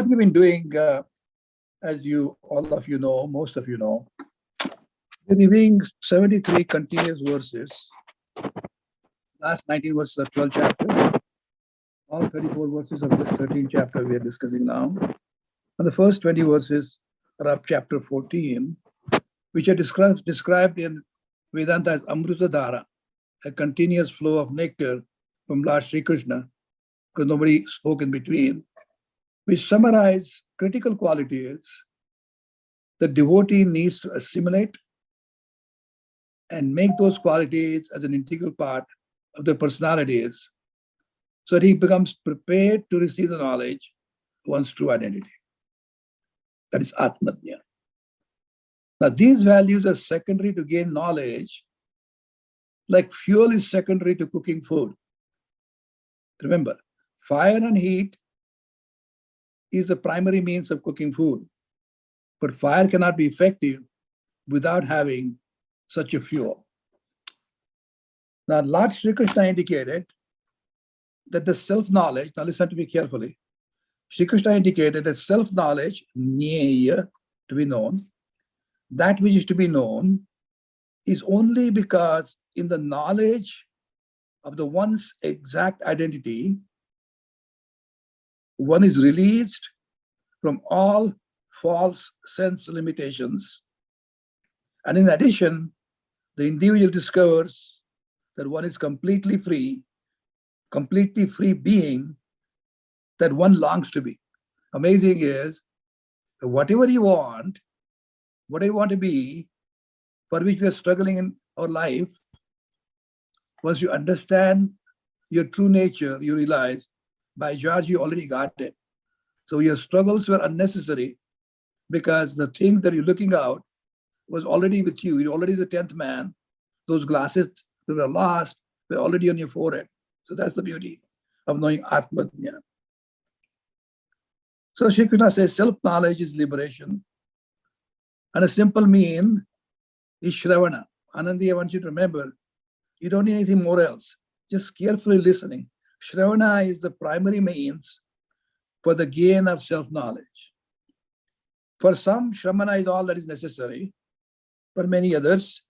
we've been doing, as all of you know, most of you know, we're reviewing 73 continuous verses. Last 19 verses of 12 chapter. All 34 verses of this 13th chapter we are discussing now. And the first 20 verses are of chapter 14, which are described in Vedanta as Amrita Dhara, a continuous flow of nectar from Lord Shri Krishna, because nobody spoke in between, which summarize critical qualities the devotee needs to assimilate and make those qualities as an integral part of their personalities so that he becomes prepared to receive the knowledge of one's true identity. That is Atmajna. Now, these values are secondary to gain knowledge, like fuel is secondary to cooking food. Remember, fire and heat is the primary means of cooking food, but fire cannot be effective without having such a fuel. Now, Lord Sri Krishna indicated that the self-knowledge, now listen to me carefully, Sri Krishna indicated that self-knowledge, jnaya, to be known, that which is to be known, is only because in the knowledge of the one's exact identity, one is released from all false sense limitations. And in addition, the individual discovers that one is completely free being that one longs to be. Amazing is, whatever you want to be, for which we are struggling in our life, once you understand your true nature, you realize, by George, you already got it. So your struggles were unnecessary because the thing that you're looking out was already with you. You're already the 10th man. Those glasses that were lost were already on your forehead. So that's the beauty of knowing Atmajna. So Shri Krishna says self-knowledge is liberation. And a simple mean is Shravana. Anandi, I want you to remember, you don't need anything more else. Just carefully listening. Shravana is the primary means for the gain of self-knowledge. For some, Shramana is all that is necessary. For many others,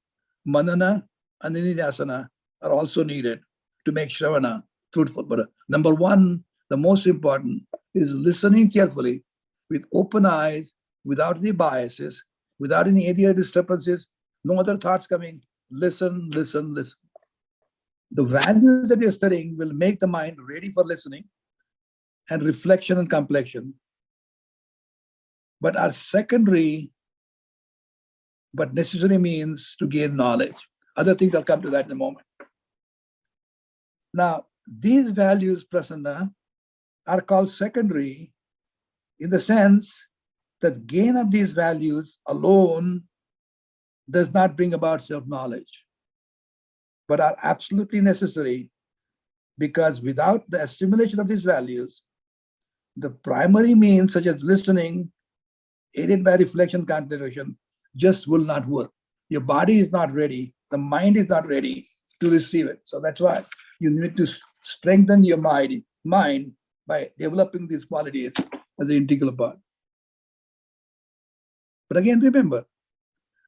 Manana and Nidhyasana are also needed to make Shravana fruitful. But number one, the most important, is listening carefully with open eyes, without any biases, without any idea disturbances, no other thoughts coming. Listen, listen, listen. The values that we are studying will make the mind ready for listening and reflection and complexion, but are secondary but necessary means to gain knowledge. Other things, I'll come to that in a moment. Now, these values, Prasanna, are called secondary in the sense that gain of these values alone does not bring about self-knowledge, but are absolutely necessary, because without the assimilation of these values, the primary means such as listening, aided by reflection, contemplation, just will not work. Your body is not ready, the mind is not ready to receive it. So that's why you need to strengthen your mind by developing these qualities as an integral part. But again, remember,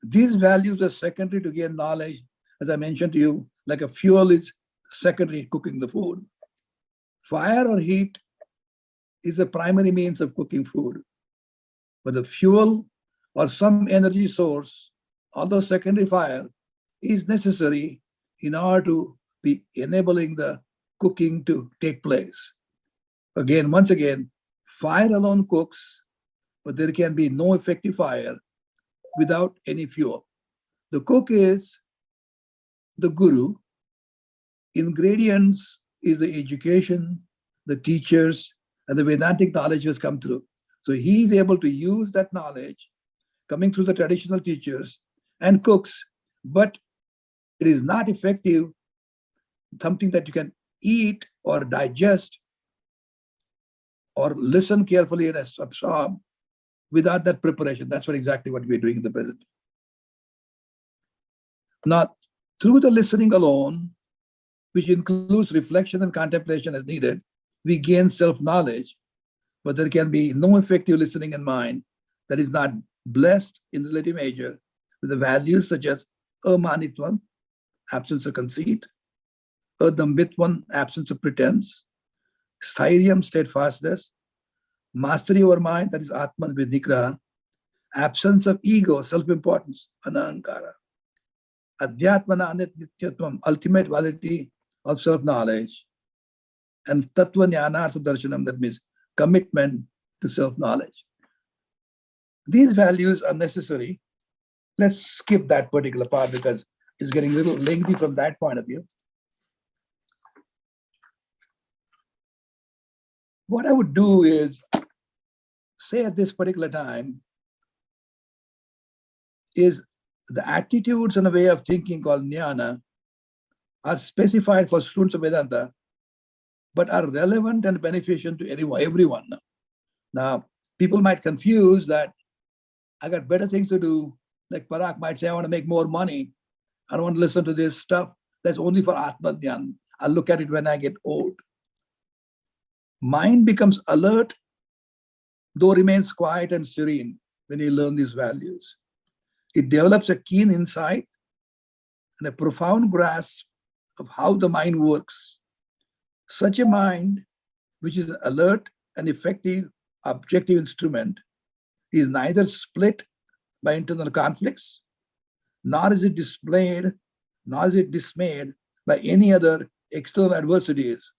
these values are secondary to gain knowledge. As I mentioned to you, like a fuel is secondary cooking the food. Fire or heat is the primary means of cooking food. But the fuel or some energy source, although secondary fire, is necessary in order to be enabling the cooking to take place. Again, once again, fire alone cooks, but there can be no effective fire without any fuel. The cook is the guru. Ingredients is the education, the teachers, and the Vedantic knowledge has come through. So he is able to use that knowledge coming through the traditional teachers and cooks, but it is not effective, something that you can eat or digest or listen carefully and absorb without that preparation. That's exactly what we're doing in the present. Now, through the listening alone, which includes reflection and contemplation as needed, we gain self-knowledge. but there can be no effective listening in mind that is not blessed in relative measure with the values such as amanitvam, absence of conceit, adambitvam, absence of pretense, sthairiam, steadfastness, mastery over mind, that is atman vidigraha, absence of ego, self-importance, anahankara, adhyatmana anityatvam, ultimate validity of self-knowledge, and tattva jnanartha darshanam, that means commitment to self-knowledge. These values are necessary. Let's skip that particular part because it's getting a little lengthy from that point of view. What I would do is say at this particular time is the attitudes and a way of thinking called jnana are specified for students of Vedanta, but are relevant and beneficial to everyone. Now, people might confuse that I got better things to do. Like Parag might say, I want to make more money. I don't want to listen to this stuff. That's only for Atma Dhyan. I'll look at it when I get old. Mind becomes alert, though remains quiet and serene when you learn these values. It develops a keen insight and a profound grasp of how the mind works. Such a mind, which is an alert and effective objective instrument, is neither split by internal conflicts, nor is it dismayed by any other external adversities.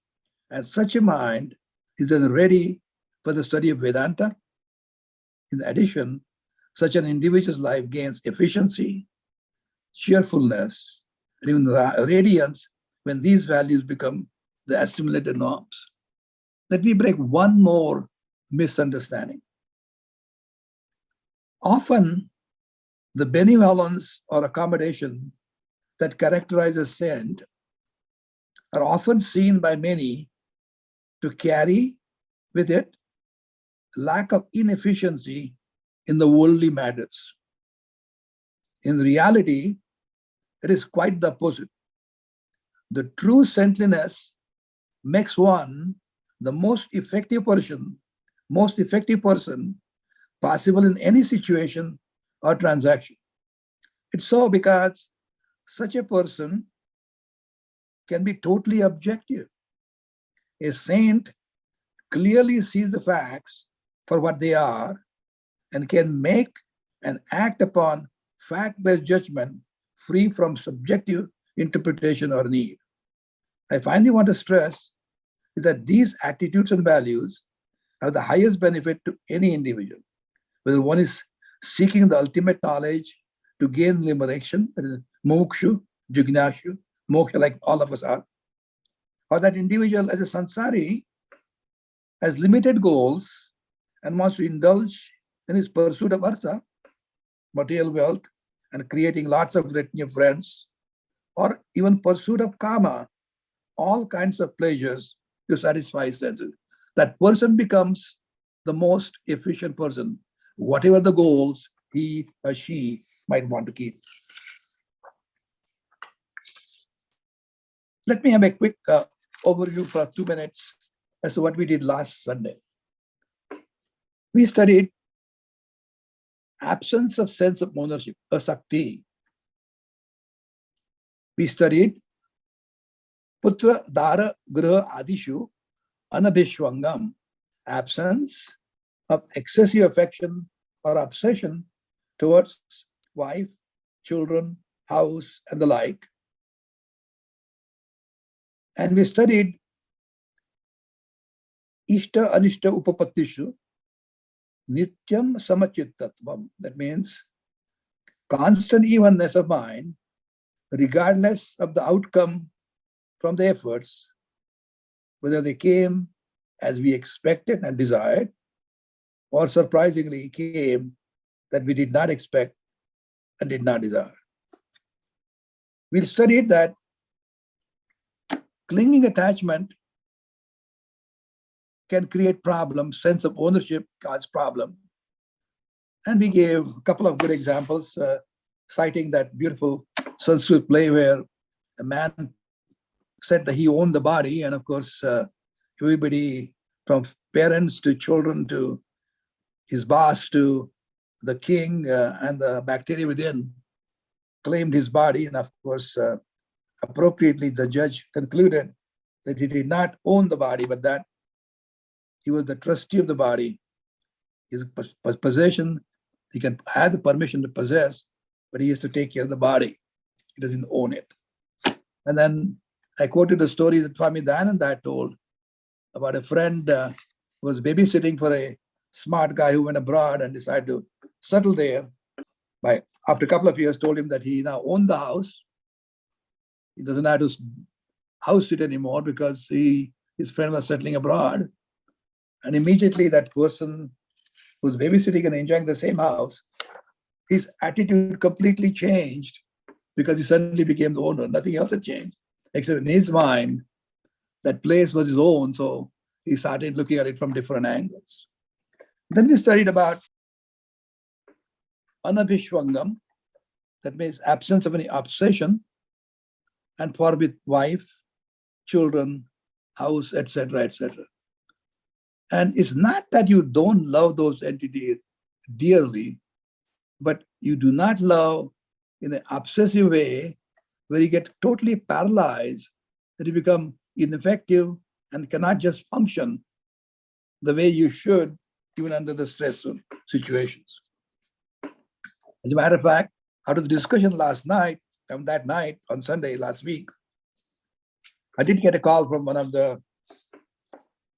And such a mind is then ready for the study of Vedanta. In addition, such an individual's life gains efficiency, cheerfulness, and even radiance when these values become the assimilated norms. Let me break one more misunderstanding. Often, the benevolence or accommodation that characterizes saint are often seen by many to carry with it lack of inefficiency in the worldly matters. In reality, it is quite the opposite. The true saintliness makes one the most effective person possible in any situation or transaction. It's so because such a person can be totally objective. A saint clearly sees the facts for what they are and can make and act upon fact-based judgment free from subjective interpretation or need. I finally want to stress is that these attitudes and values have the highest benefit to any individual, whether one is seeking the ultimate knowledge to gain liberation, that is moksha, jignashu, moksha like all of us are, or that individual as a sansari has limited goals and wants to indulge in his pursuit of artha, material wealth, and creating lots of retinue of friends, or even pursuit of kama, all kinds of pleasures to satisfy his senses. That person becomes the most efficient person, whatever the goals he or she might want to keep. Let me have a quick overview for 2 minutes as to what we did last Sunday. We studied absence of sense of ownership, asakti. We studied putra, dara, graha, adishu, anabhishwangam, absence of excessive affection or obsession towards wife, children, house, and the like. And we studied ishta anishta upapattishu, nityam samachittatvam. That means constant evenness of mind, regardless of the outcome from the efforts, whether they came as we expected and desired, or surprisingly came that we did not expect and did not desire. We studied that clinging attachment can create problems, sense of ownership causes problem. And we gave a couple of good examples, citing that beautiful Sanskrit play where a man said that he owned the body, and of course, everybody from parents to children to his boss to the king and the bacteria within, claimed his body. And of course, appropriately, the judge concluded that he did not own the body, but that he was the trustee of the body. His possession, he can have the permission to possess, but he has to take care of the body. He doesn't own it. And then I quoted the story that Swami Dayananda had told about a friend who was babysitting for a smart guy who went abroad and decided to settle there. After a couple of years, told him that he now owned the house. He doesn't have to house sit anymore because his friend was settling abroad. And immediately that person who's babysitting and enjoying the same house, his attitude completely changed because he suddenly became the owner. Nothing else had changed, except in his mind, that place was his own. So he started looking at it from different angles. Then we studied about anabhishwangam, that means absence of any obsession, and for with wife, children, house, etc., etc. And it's not that you don't love those entities dearly, but you do not love in an obsessive way where you get totally paralyzed, that you become ineffective and cannot just function the way you should, even under the stressful situations. As a matter of fact, out of the discussion last night, that night on Sunday last week, I did get a call from one of the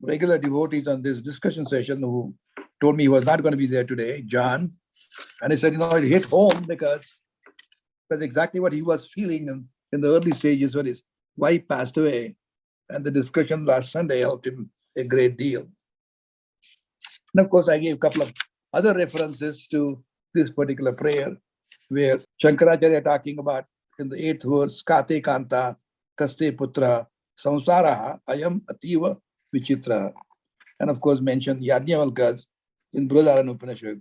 regular devotees on this discussion session who told me he was not going to be there today, John. And he said, it hit home because that's exactly what he was feeling in the early stages when his wife passed away. And the discussion last Sunday helped him a great deal. And of course, I gave a couple of other references to this particular prayer, where Shankaracharya talking about in the 8th verse, Kate Kanta, Kaste Putra, Samsaraha, Ayam Ativa Vichitra. And of course, mentioned Yajnavalka's in Brihadaranyaka Upanishad,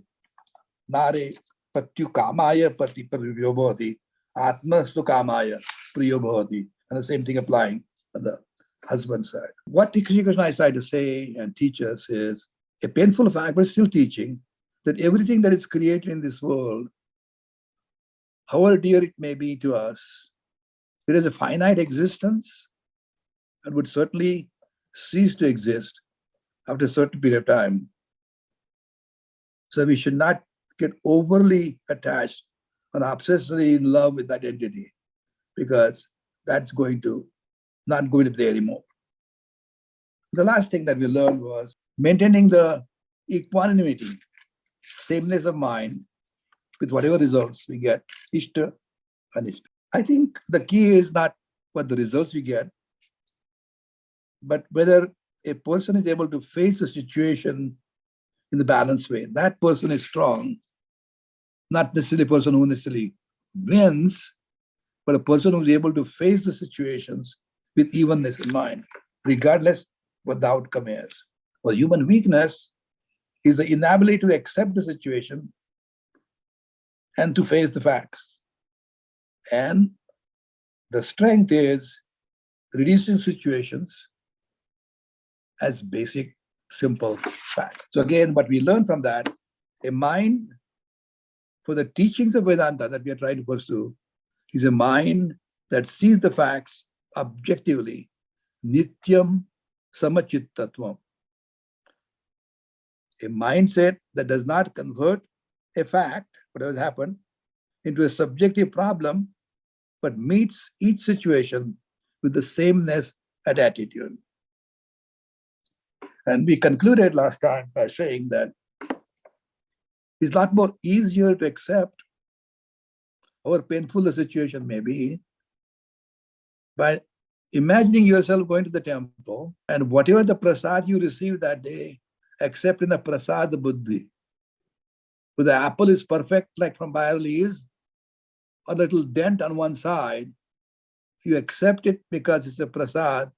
Nare Patyu Kamaya Pati Priyo Bhavati, Atmastu Kamaya Priyo Bhavati. And the same thing applying on the husband side. What Shri Krishna is trying to say and teach us is a painful fact, but still teaching that everything that is created in this world, however dear it may be to us, it has a finite existence and would certainly cease to exist after a certain period of time. So we should not get overly attached and obsessively in love with that entity, because that's not going to be there anymore. The last thing that we learned was maintaining the equanimity, sameness of mind with whatever results we get, Ishta, Anishta. I think the key is not what the results we get, but whether a person is able to face the situation in the balanced way. That person is strong, not necessarily a person who necessarily wins, but a person who is able to face the situations with evenness in mind, regardless what the outcome is. Well, human weakness is the inability to accept the situation and to face the facts. And the strength is reducing situations as basic, simple facts. So again, what we learn from that, a mind for the teachings of Vedanta that we are trying to pursue is a mind that sees the facts objectively, nityam samachittatvam. A mindset that does not convert a fact, whatever has happened, into a subjective problem, but meets each situation with the sameness and attitude. And we concluded last time by saying that it's a lot more easier to accept, however painful the situation may be, by imagining yourself going to the temple and whatever the prasad you received that day, accept in the prasad buddhi. If the apple is perfect, like from Bareilly's, a little dent on one side, you accept it because it's a prasad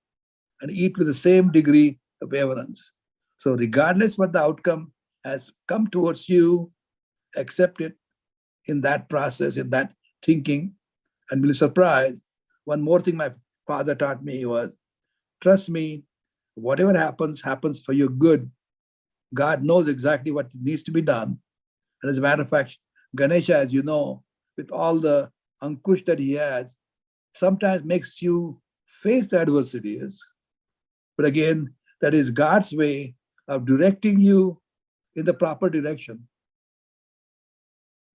and eat with the same degree of reverence. So regardless what the outcome has come towards you, accept it in that process, in that thinking, and be surprised. One more thing my father taught me was, trust me, Whatever happens, happens for your good. God knows exactly what needs to be done. And as a matter of fact, Ganesha, as you know, with all the ankush that he has, sometimes makes you face the adversities. But again, that is God's way of directing you in the proper direction,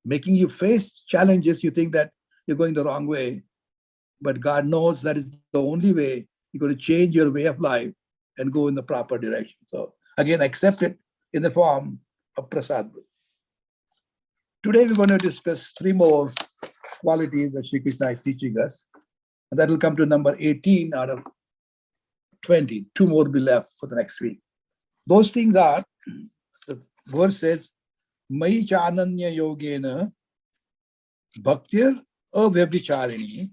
making you face challenges. You think that you're going the wrong way, but God knows that is the only way you're going to change your way of life and go in the proper direction. So again, accept it in the form of prasad. Today we're going to discuss three more qualities that Sri Krishna is teaching us. And that will come to number 18 out of 20. Two more will be left for the next week. Those things are, the verse says, Mai chananya yogena bhaktir avyabhicharini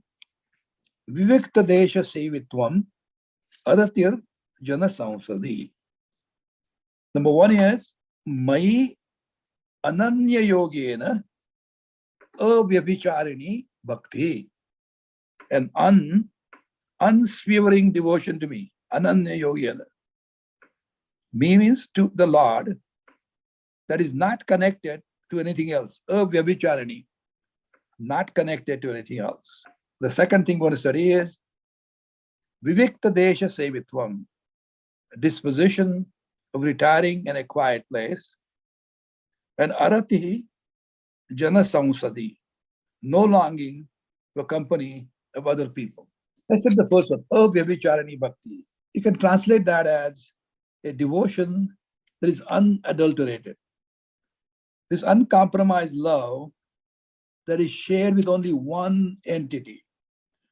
vivikta desha sevitvam adatir jana samsadi. Number one is Mai ananya yogena avyabhicharini bhakti. An unswavering devotion to me. Ananya yogena. Me means to the Lord, that is not connected to anything else. Avyabhicharani, not connected to anything else. The second thing we're going to study is Vivikta Desha Sevitvam, a disposition of retiring in a quiet place. And Arati Jana Samsadi, no longing for company of other people. Let's take the first one, Avyabhicharani Bhakti. You can translate that as a devotion that is unadulterated. This uncompromised love that is shared with only one entity,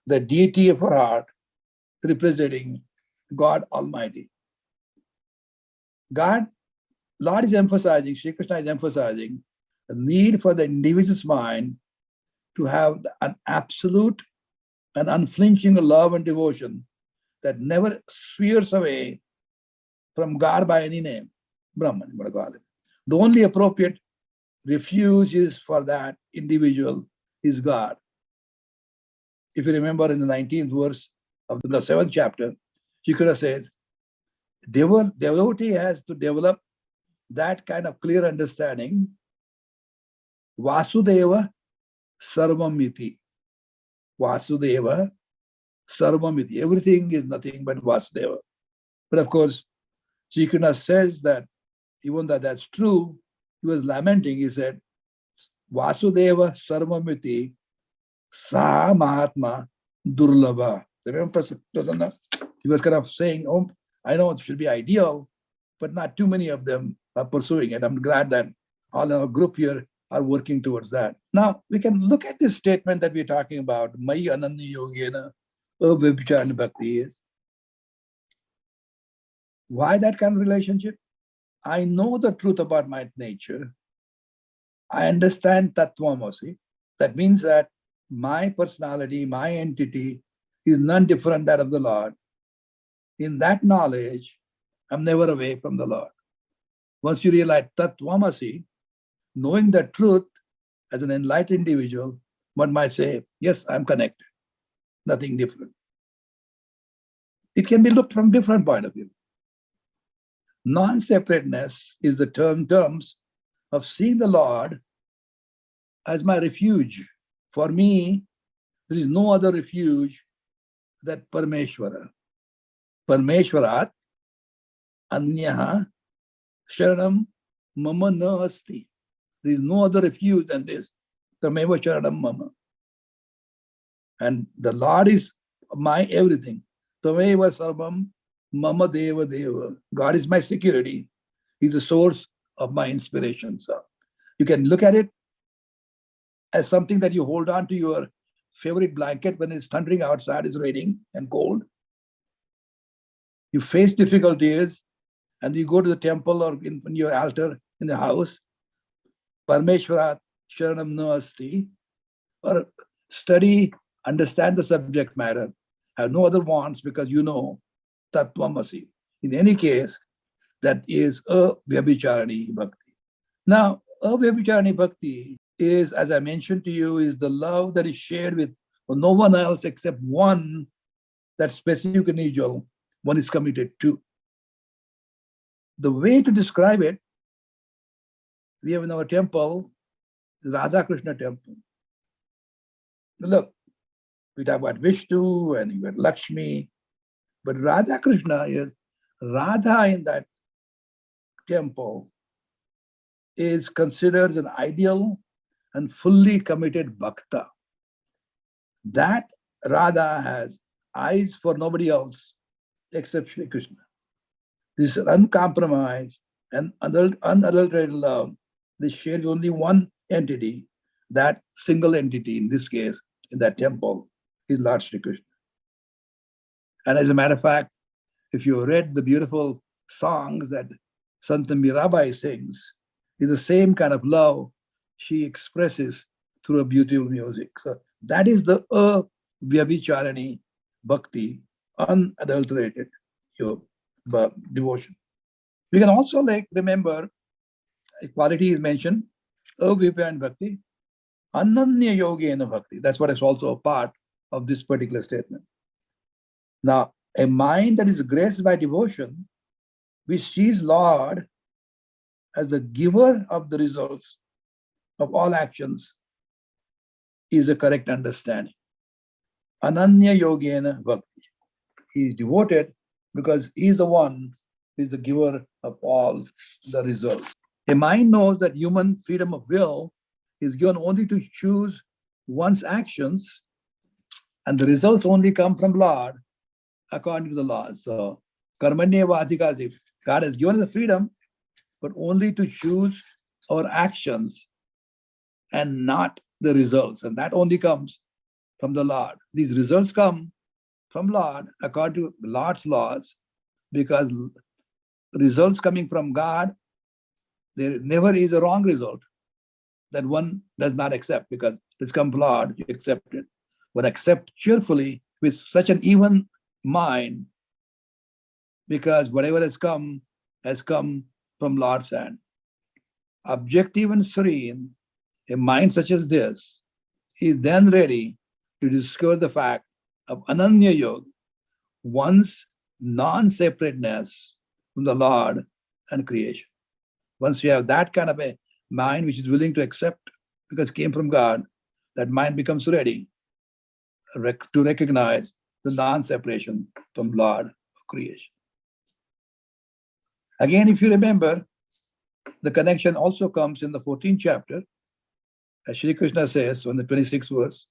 the deity of our heart, representing God Almighty. Lord is emphasizing, Sri Krishna is emphasizing the need for the individual's mind to have an absolute and unflinching love and devotion that never swears away from God by any name, Brahman, what I call it. The only appropriate refuge is for that individual is God. If you remember in the 19th verse of the 7th chapter, Shri Krishna says, devotee has to develop that kind of clear understanding. Vasudeva Sarvamiti. Vasudeva Sarvamiti. Everything is nothing but Vasudeva. But of course, Shri Krishna says that even though that's true, he was lamenting. He said, Vasudeva Sarvamiti Sa Mahatma Durlava. Remember, he was kind of saying, oh, I know it should be ideal, but not too many of them are pursuing it. I'm glad that all our group here are working towards that. Now, we can look at this statement that we're talking about, Mai Ananya Yogena Avyabhicharani Bhakti is. Why that kind of relationship? I know the truth about my nature. I understand Tattvamasi. That means that my personality, my entity is none different that of the Lord. In that knowledge, I'm never away from the Lord. Once you realize Tattvamasi, knowing the truth as an enlightened individual, one might say, yes, I'm connected. Nothing different. It can be looked from different point of view. Non-separateness is the terms of seeing the Lord as my refuge. For me, there is no other refuge than Parameshwara. Parameshwarat Anyaha Sharanam Mama na asti. There is no other refuge than this. Tameva Sharanam Mama. And the Lord is my everything. Tameva Sarvam Mama Deva Deva. God is my security. He's the source of my inspiration. So you can look at it as something that you hold on to your favorite blanket when it's thundering outside, it's raining and cold. You face difficulties and you go to the temple or in your altar in the house, Parameshwarat Sharanam no asti, or study, understand the subject matter, have no other wants because you know Tattvamasi. In any case, that is Avyabhicharani Bhakti. Now, Avyabhicharani Bhakti is, as I mentioned to you, is the love that is shared with no one else except one, that specific individual one is committed to. The way to describe it, we have in our temple, Radha Krishna temple. Look, we talk about Vishnu and you got Lakshmi, but Radha Krishna is Radha in that temple is considered an ideal and fully committed bhakta. That Radha has eyes for nobody else except Shri Krishna. This uncompromised and unadulterated love, this shares only one entity, that single entity in this case, in that temple, is Lord Shri Krishna. And as a matter of fact, if you read the beautiful songs that Santa Mirabai sings, is the same kind of love she expresses through a beautiful music. So that is the Vyabhicharani bhakti, unadulterated devotion. We can also remember a quality is mentioned, Avyabhicharani bhakti, Ananya Yogena bhakti. That's what is also a part of this particular statement. Now, a mind that is graced by devotion, which sees Lord as the giver of the results of all actions, is a correct understanding. Ananya Yogena Bhakti. He is devoted because he is the one who is the giver of all the results. A mind knows that human freedom of will is given only to choose one's actions, and the results only come from Lord according to the laws. So, Karmanya Vadhikasi, God has given us the freedom, but only to choose our actions and not the results. And that only comes from the Lord. These results come from Lord according to Lord's laws, because results coming from God, there never is a wrong result that one does not accept, because it's come from Lord, you accept it. But accept cheerfully with such an even mind, because whatever has come from Lord's hand. Objective and serene, a mind such as this is then ready to discover the fact of Ananya Yoga, one's non-separateness from the Lord and creation. Once you have that kind of a mind which is willing to accept because it came from God, that mind becomes ready to recognize the non-separation from Lord of creation. Again, if you remember, the connection also comes in the 14th chapter, as Shri Krishna says on the 26th verse,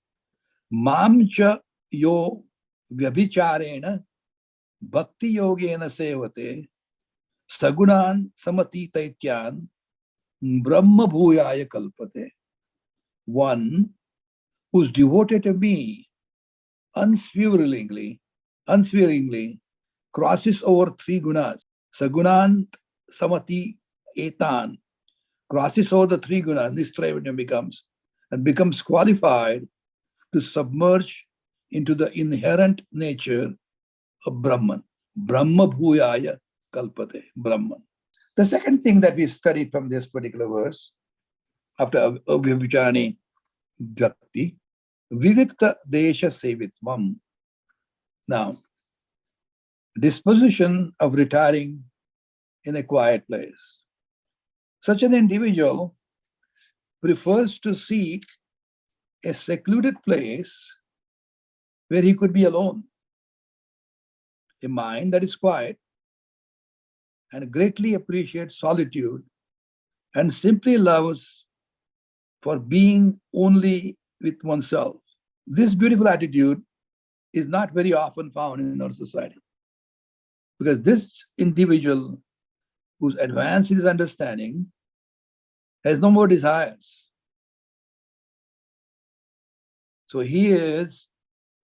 Mam cha yo vyabhicharena bhakti yogena sevate sagunan samati taityan brahma bhuyaya kalpate. One who's devoted to me unswervingly crosses over three gunas. Sagunan samati etan, crosses over the three gunas, Nistrayavanya becomes qualified to submerge into the inherent nature of Brahman. Brahma bhuyaya kalpate, Brahman. The second thing that we studied from this particular verse, after Avyabhicharani Bhakti, Vivikta Desha Sevitvam. Now, disposition of retiring in a quiet place. Such an individual prefers to seek a secluded place where he could be alone. A mind that is quiet and greatly appreciates solitude and simply loves for being only with oneself. This beautiful attitude is not very often found in our society, because this individual who's advanced in his understanding has no more desires. So he is,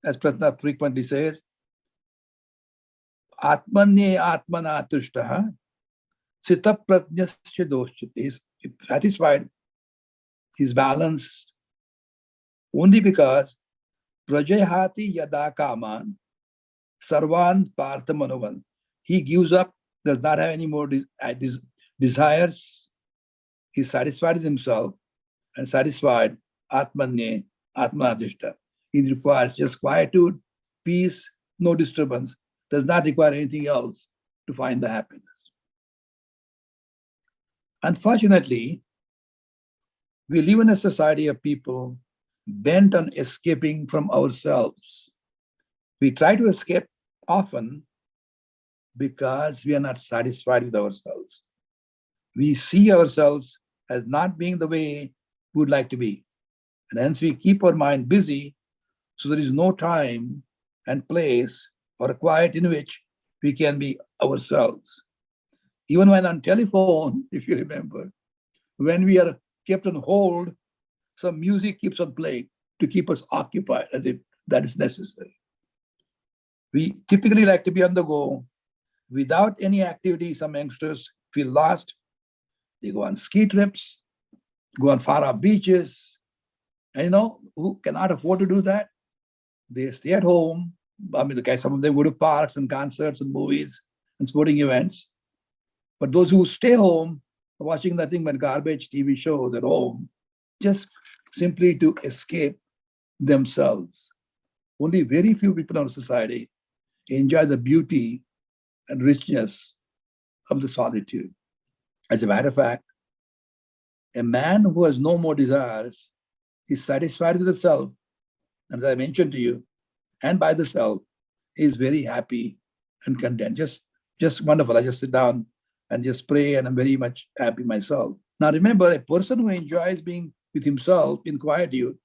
as Pratna frequently says, Atmanye Atmana Tushtaha Sita Pratnyasya Doshchit. He is satisfied, he's balanced only because Prajayhati Yada Kaman Sarvan Parthamanovan. He gives up, does not have any more desires. He's satisfied with himself and satisfied Atmanye Atmanadishta. He requires just quietude, peace, no disturbance, does not require anything else to find the happiness. Unfortunately, we live in a society of people bent on escaping from ourselves. We try to escape often because we are not satisfied with ourselves. We see ourselves as not being the way we would like to be. And hence we keep our mind busy, so there is no time and place or quiet in which we can be ourselves. Even when on telephone, if you remember, when we are kept on hold, some music keeps on playing to keep us occupied as if that is necessary. We typically like to be on the go without any activity. Some youngsters feel lost. They go on ski trips, go on far off beaches. And who cannot afford to do that? They stay at home. I mean, some of them go to parks and concerts and movies and sporting events. But those who stay home are watching nothing but garbage TV shows at home, just simply to escape themselves. Only very few people in our society enjoy the beauty and richness of the solitude. As a matter of fact, a man who has no more desires is satisfied with the self, and as I mentioned to you, and by the self, is very happy and content. Just wonderful. I just sit down and just pray, and I'm very much happy myself. Now remember, a person who enjoys being with himself in quietude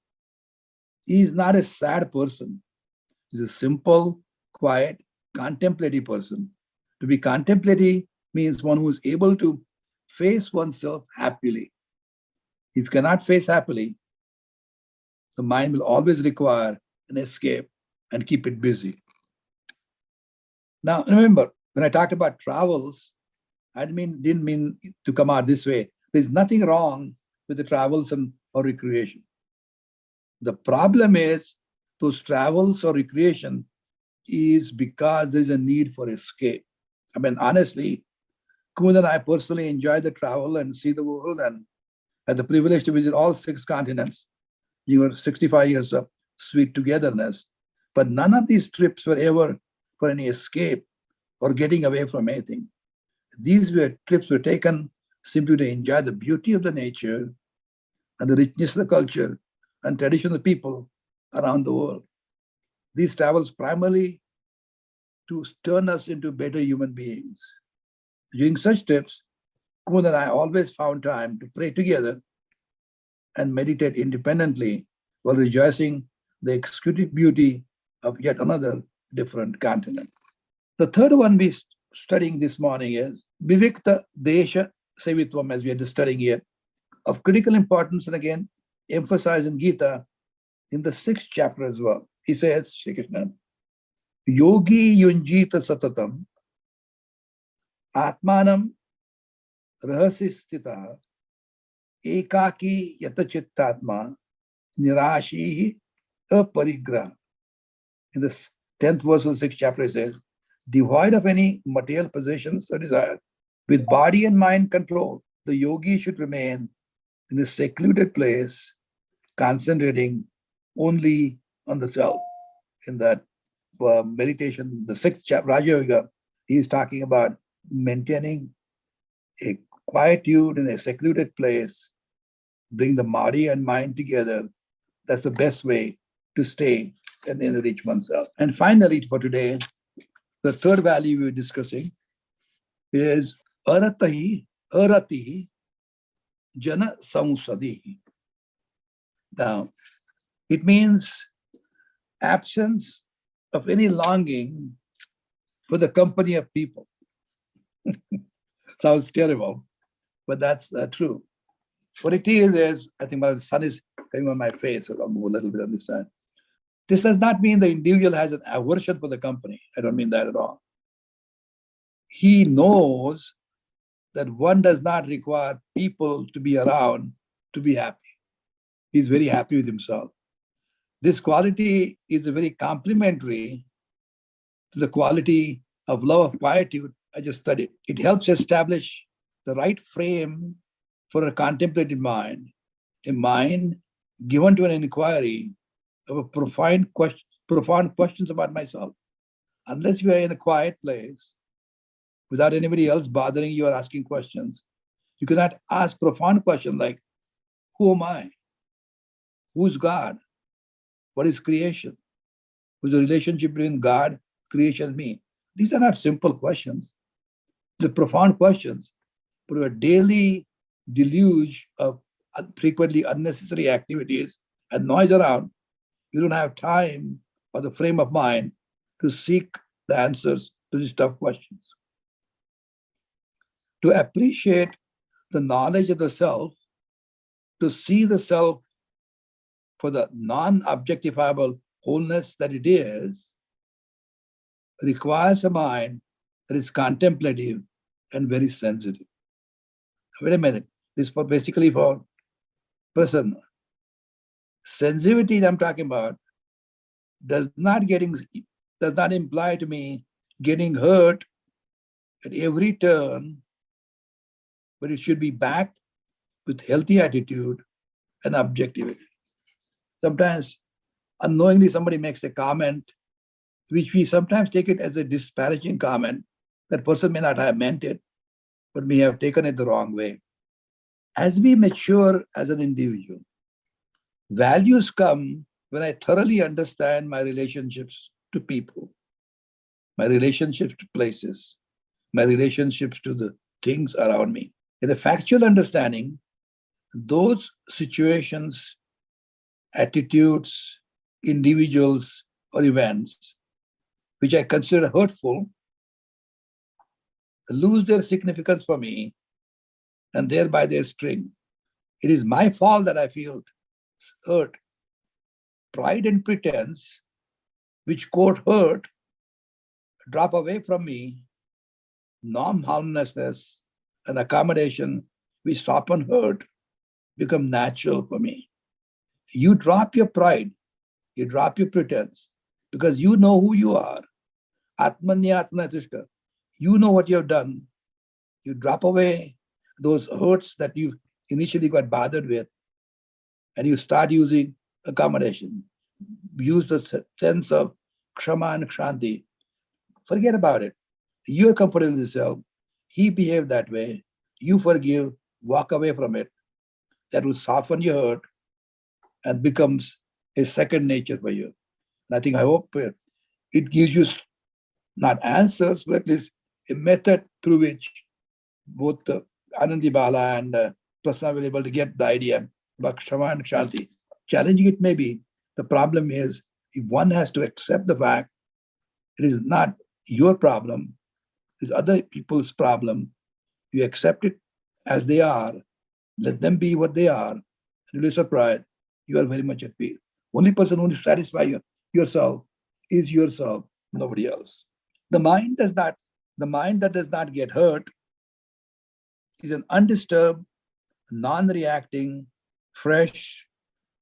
is not a sad person. He's a simple, quiet, contemplative person. To be contemplative means one who is able to face oneself happily. If you cannot face happily, the mind will always require an escape and keep it busy. Now, remember, when I talked about travels, I didn't mean to come out this way. There's nothing wrong with the travels or recreation. The problem is those travels or recreation is because there's a need for escape. I mean, honestly, Kumud and I personally enjoy the travel and see the world and had the privilege to visit all 6 continents. You were 65 years of sweet togetherness. But none of these trips were ever for any escape or getting away from anything. These trips were taken simply to enjoy the beauty of the nature and the richness of the culture and tradition of the people around the world. These travels primarily to turn us into better human beings. During such trips, Kumud and I always found time to pray together and meditate independently while rejoicing the exquisite beauty of yet another different continent. The third one we're studying this morning is Vivikta Desha Sevitvam, as we are just studying here, of critical importance, and again emphasized in Gita in the 6th chapter as well. He says, Shri Krishna, Yogi Yunjita Satatam Atmanam Rahasi Stita Ekaki Yatachittatma Nirashihi Aparigraha. In the 10th verse of the 6th chapter, it says, devoid of any material possessions or desire, with body and mind controlled, the yogi should remain in a secluded place, concentrating only on the self. In that meditation, the 6th chapter, Raja Yoga, he is talking about maintaining a quietude in a secluded place, bring the body and mind together. That's the best way to stay and enrich oneself. And finally, for today, the third value we were discussing is arati jana samsadihi. Now, it means absence of any longing for the company of people. Sounds terrible, but that's true. What it is, I think my sun is coming on my face, so I'll move a little bit on this side. This does not mean the individual has an aversion for the company. I don't mean that at all. He knows that one does not require people to be around to be happy. He's very happy with himself. This quality is a very complementary to the quality of love of quietude I just studied. It helps establish the right frame for a contemplative mind, a mind given to an inquiry of a profound questions about myself. Unless you are in a quiet place, without anybody else bothering you or asking questions, You cannot ask profound questions like, who am I? Who's God? What is creation? What's the relationship between God, creation, and me? These are not simple questions. These are profound questions. But a daily deluge of frequently unnecessary activities and noise around, you don't have time or the frame of mind to seek the answers to these tough questions. To appreciate the knowledge of the self, to see the self for the non-objectifiable wholeness that it is, requires a mind that is contemplative and very sensitive. Wait a minute. This is basically for person. Sensitivity I'm talking about does not imply to me getting hurt at every turn, but it should be backed with healthy attitude and objectivity. Sometimes unknowingly somebody makes a comment, which we sometimes take it as a disparaging comment. That person may not have meant it, but may have taken it the wrong way. As we mature as an individual, values come when I thoroughly understand my relationships to people, my relationships to places, my relationships to the things around me. In the factual understanding, those situations, attitudes, individuals, or events which I consider hurtful lose their significance for me and thereby their sting. It is my fault that I feel hurt. Pride and pretense, which quote hurt, drop away from me. Non-harmlessness and accommodation, which soften hurt, become natural for me. You drop your pride, you drop your pretense, because you know who you are. Atmanya Atmanatishta. You know what you have done. You drop away those hurts that you initially got bothered with, and you start using accommodation. Use the sense of kshama and kshanti. Forget about it. You're comfortable with yourself. He behaved that way. You forgive, walk away from it. That will soften your hurt and becomes a second nature for you. And I hope it gives you not answers, but at least a method through which both Anandi Bala and Prasna will be able to get the idea about Kshama and Kshanti. Challenging it may be. The problem is if one has to accept the fact it is not your problem, it is other people's problem. You accept it as they are, let them be what they are, and you'll be surprised. You are very much at peace. Only person who will satisfy yourself is yourself, nobody else. The mind that does not get hurt is an undisturbed, non-reacting, fresh,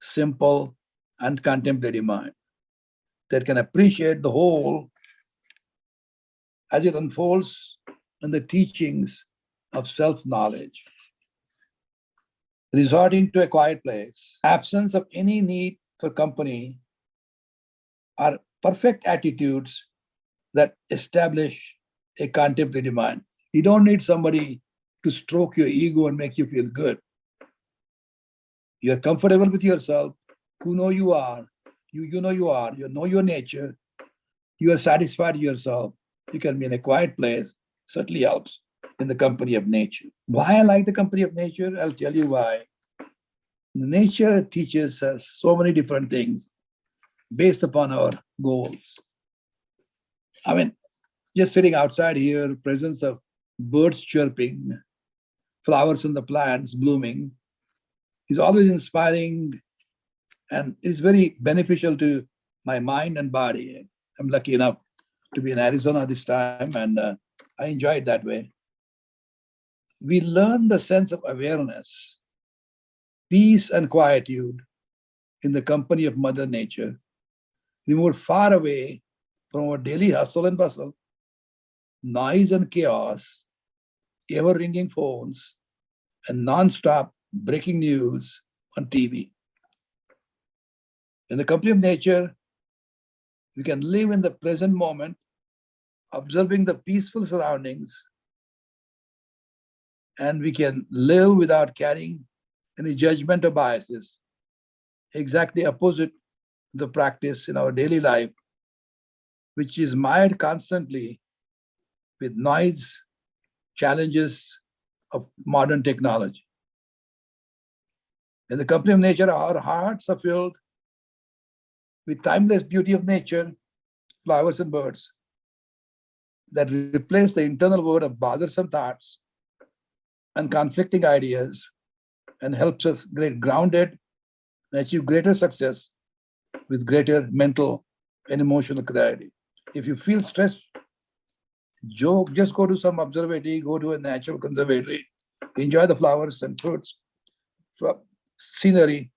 simple, and contemplative mind that can appreciate the whole as it unfolds in the teachings of self-knowledge. Resorting to a quiet place, absence of any need for company are perfect attitudes that establish a contemplative mind. You don't need somebody to stroke your ego and make you feel good. You're comfortable with yourself, you know you are, you know you are, you know your nature, you are satisfied with yourself, you can be in a quiet place, certainly helps in the company of nature. Why I like the company of nature? I'll tell you why. Nature teaches us so many different things based upon our goals. I mean, just sitting outside here, presence of birds chirping, flowers on the plants blooming is always inspiring and is very beneficial to my mind and body. I'm lucky enough to be in Arizona this time, and I enjoy it that way. We learn the sense of awareness, peace and quietude in the company of Mother Nature, removed far away from our daily hustle and bustle, noise and chaos, ever-ringing phones, and non-stop breaking news on TV. In the company of nature, we can live in the present moment, observing the peaceful surroundings, and we can live without carrying any judgment or biases. Exactly opposite the practice in our daily life, which is mired constantly with noise, challenges of modern technology. In the company of nature, our hearts are filled with timeless beauty of nature, flowers and birds that replace the internal world of bothersome thoughts and conflicting ideas and helps us get grounded and achieve greater success with greater mental and emotional clarity. If you feel stressed, just go to some observatory, go to a natural conservatory, enjoy the flowers and fruits, scenery,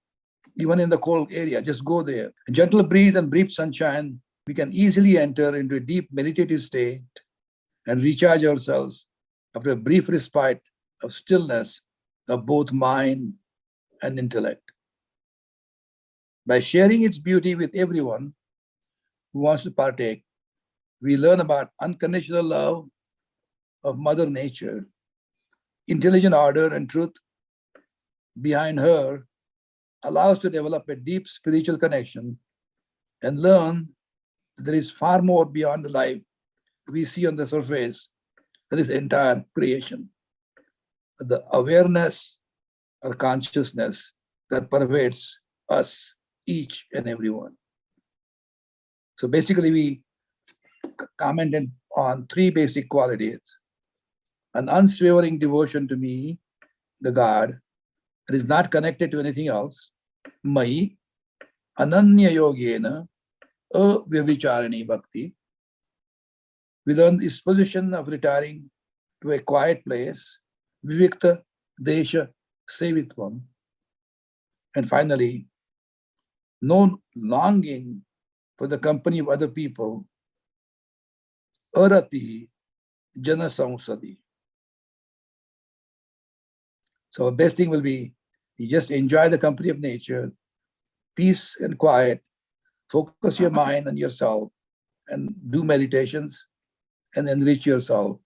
even in the cold area, just go there. A gentle breeze and brief sunshine, we can easily enter into a deep meditative state and recharge ourselves after a brief respite of stillness of both mind and intellect. By sharing its beauty with everyone who wants to partake, we learn about unconditional love of Mother Nature, intelligent order and truth behind her allows to develop a deep spiritual connection and learn that there is far more beyond the life we see on the surface of this entire creation. The awareness or consciousness that pervades us, each and every one. So basically, we commented on three basic qualities: an unswavering devotion to me, the God, that is not connected to anything else, Mai, Ananya Yogena, Avyavicharani Bhakti. We learn this position of retiring to a quiet place, Vivikta Desha Sevitvam. And finally, no longing for the company of other people, Arati Jana Samsadi. So the best thing will be you just enjoy the company of nature, peace and quiet, focus your mind on yourself and do meditations and enrich yourself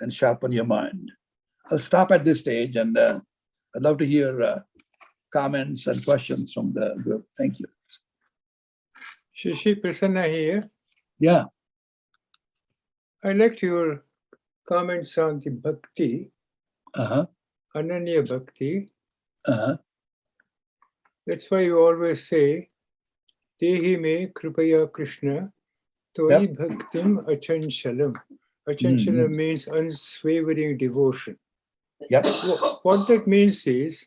and sharpen your mind. I'll stop at this stage and I'd love to hear comments and questions from the group. Thank you. Shashi Prasanna here. Yeah. I liked your comments on the bhakti, Ananya Bhakti. That's why you always say, Dehi me kripaya Krishna, Tvai bhaktim achanshalam. Achanshalam means unswavering devotion. Yep. What that means is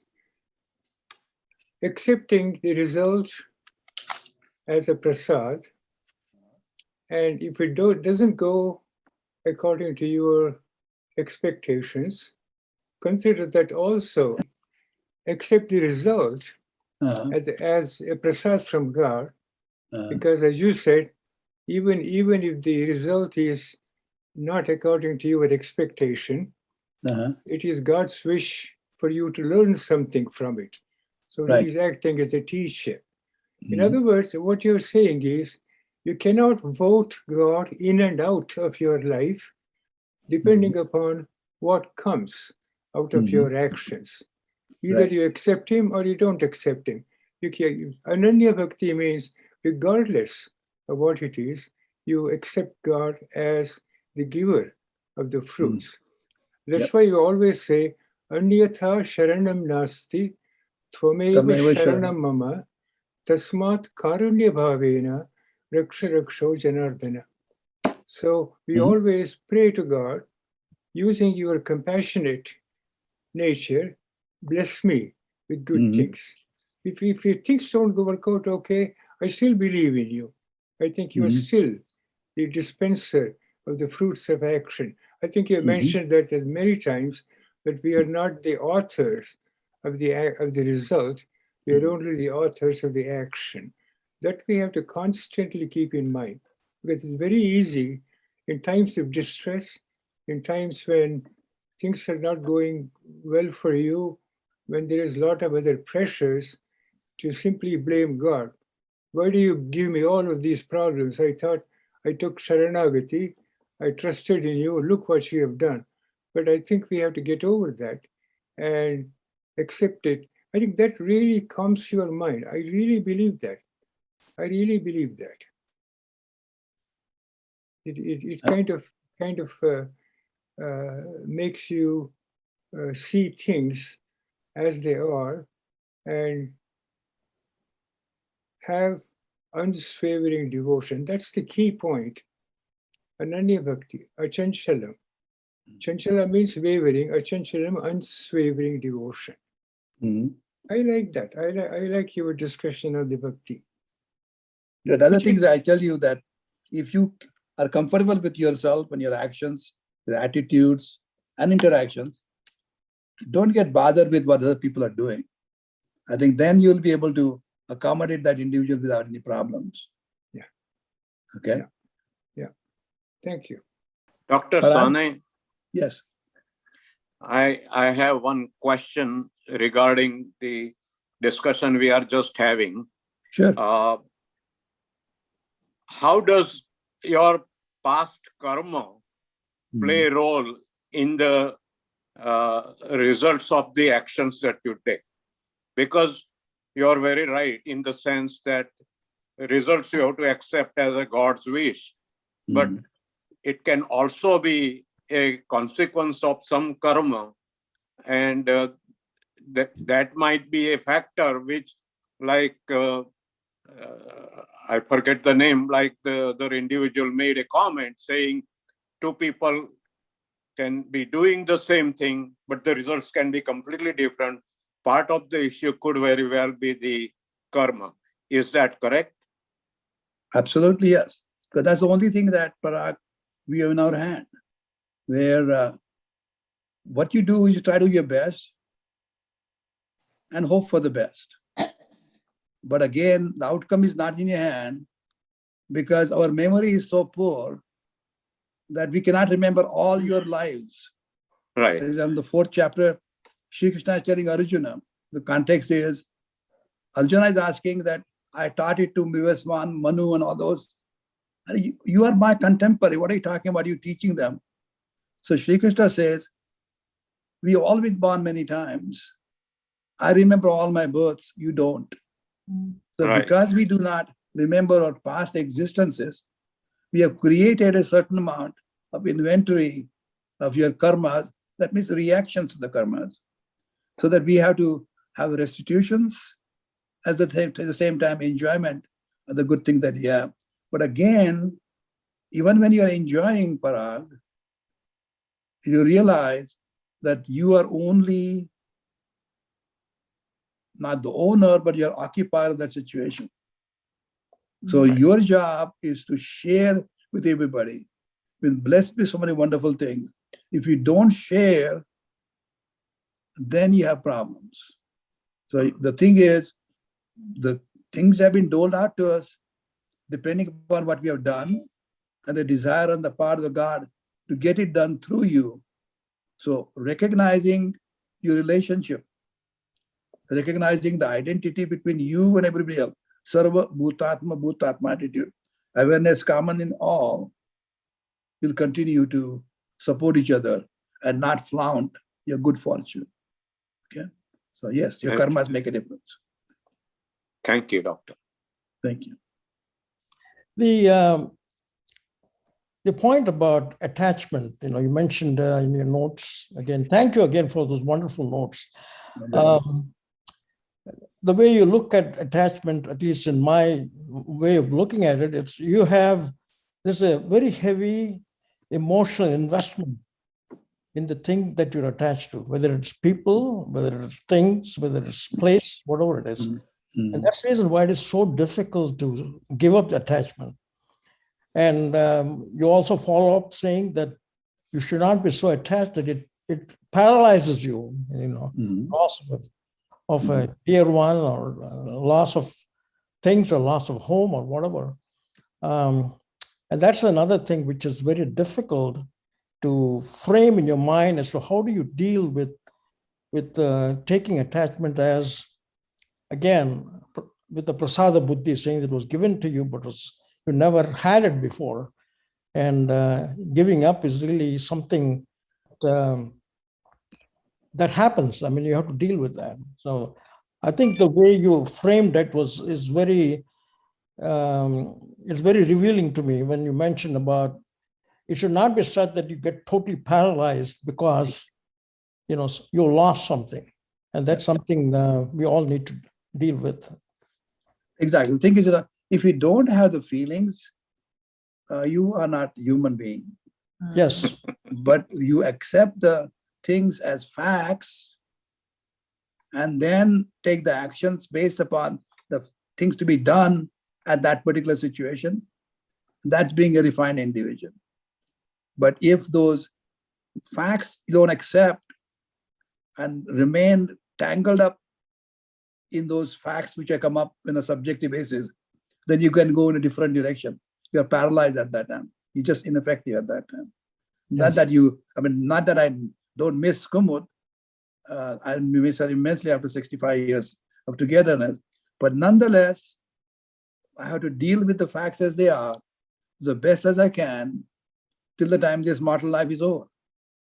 accepting the result as a prasad, and if it doesn't go according to your expectations, consider that also. Accept the result as a prasad from God, because as you said, even if the result is not according to your expectation, it is God's wish for you to learn something from it. So He is acting as a teacher. In other words, what you're saying is you cannot vote God in and out of your life depending upon what comes out of your actions. Either you accept Him or you don't accept Him. Ananya Bhakti means regardless of what it is, you accept God as the giver of the fruits. That's why you always say, Anyatha Sharanam Nasti, Tvameva Sharanam Mama, Tasmat Karunya Bhavena, Raksha Raksho Janardana. So we always pray to God using your compassionate nature, bless me with good things. If your things don't work out okay, I still believe in you. I think you are still the dispenser of the fruits of action. I think you mentioned that many times, that we are not the authors of the result. We are only the authors of the action. That we have to constantly keep in mind, because it's very easy in times of distress, in times when things are not going well for you, when there is a lot of other pressures, to simply blame God. Why do you give me all of these problems? I thought I took Sharanagati, I trusted in you, look what you have done. but I think we have to get over that and accept it. I think that really comes to your mind. I really believe that. I really believe that. It kind of makes you see things as they are and have unswavering devotion. That's the key point. Ananya Bhakti, Achanchalam. Chanchala means wavering, Achanchalam, unswavering devotion. Mhm. I like that. I like your discussion of the Bhakti. The other things I tell you that if you are comfortable with yourself and your actions, your attitudes and interactions, don't get bothered with what other people are doing. I think then you'll be able to accommodate that individual without any problems. Yeah. Okay. Yeah. Thank you. Dr. Parag? Sane, Yes. I have one question regarding the discussion we are just having. Sure. How does your past karma play a role in the results of the actions that you take? Because you are very right in the sense that results you have to accept as a God's wish, but it can also be a consequence of some karma, and that might be a factor which, like I forget the name, like the other individual made a comment saying two people can be doing the same thing, but the results can be completely different. Part of the issue could very well be the karma. Is that correct? Absolutely, yes. Because that's the only thing that, Parag, we have in our hand, where what you do is you try to do your best and hope for the best. But again, the outcome is not in your hand because our memory is so poor that we cannot remember all your lives. Right. For example, the 4th chapter, Shri Krishna is telling Arjuna, the context is, Arjuna is asking that I taught it to Vivaswan, Manu and all those. You are my contemporary. What are you talking about? You teaching them. So Shri Krishna says, we all been born many times. I remember all my births. You don't. So Right. because we do not remember our past existences, we have created a certain amount of inventory of your karmas. That means reactions to the karmas. So that we have to have restitutions at the same time enjoyment of the good thing that you have. But again, even when you are enjoying Parag, you realize that you are only not the owner, but you're occupier of that situation. So your job is to share with everybody. Been blessed with so many wonderful things. If you don't share, then you have problems. So the thing is, the things have been doled out to us depending upon what we have done and the desire on the part of the God to get it done through you. So recognizing your relationship, recognizing the identity between you and everybody else, Sarva Bhutatma attitude, awareness common in all, will continue to support each other and not flaunt your good fortune. Okay? So yes, your karmas make a difference. Thank you, Doctor. Thank you. The point about attachment, you mentioned in your notes, again, thank you again for those wonderful notes. The way you look at attachment, at least in my way of looking at it, there's a very heavy emotional investment in the thing that you're attached to, whether it's people, whether it's things, whether it's place, whatever it is. And that's the reason why it is so difficult to give up the attachment. And you also follow up saying that you should not be so attached that it paralyzes you, loss of a dear one or loss of things or loss of home or whatever. And that's another thing which is very difficult to frame in your mind as to how do you deal with taking attachment as, again, with the prasada buddhi, saying that it was given to you, but you never had it before. And giving up is really something that happens. I mean, you have to deal with that. So I think the way you framed it is very it's very revealing to me when you mentioned about it should not be said that you get totally paralyzed because you lost something, and that's something we all need to deal with. Exactly. The thing is that if you don't have the feelings, you are not human being. Yes. But you accept the things as facts and then take the actions based upon the things to be done at that particular situation. That's being a refined individual. But if those facts you don't accept and remain tangled up in those facts which have come up in a subjective basis, then you can go in a different direction. You're paralyzed at that time. You're just ineffective at that time. Not Yes. that not that I don't miss Kumud. I miss her immensely after 65 years of togetherness. But nonetheless, I have to deal with the facts as they are, the best as I can, till the time this mortal life is over.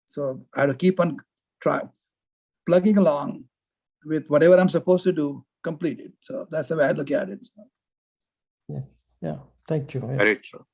So I have to keep on plugging along with whatever I'm supposed to do, complete it. So that's the way I look at it. Yeah. Thank you. Very true.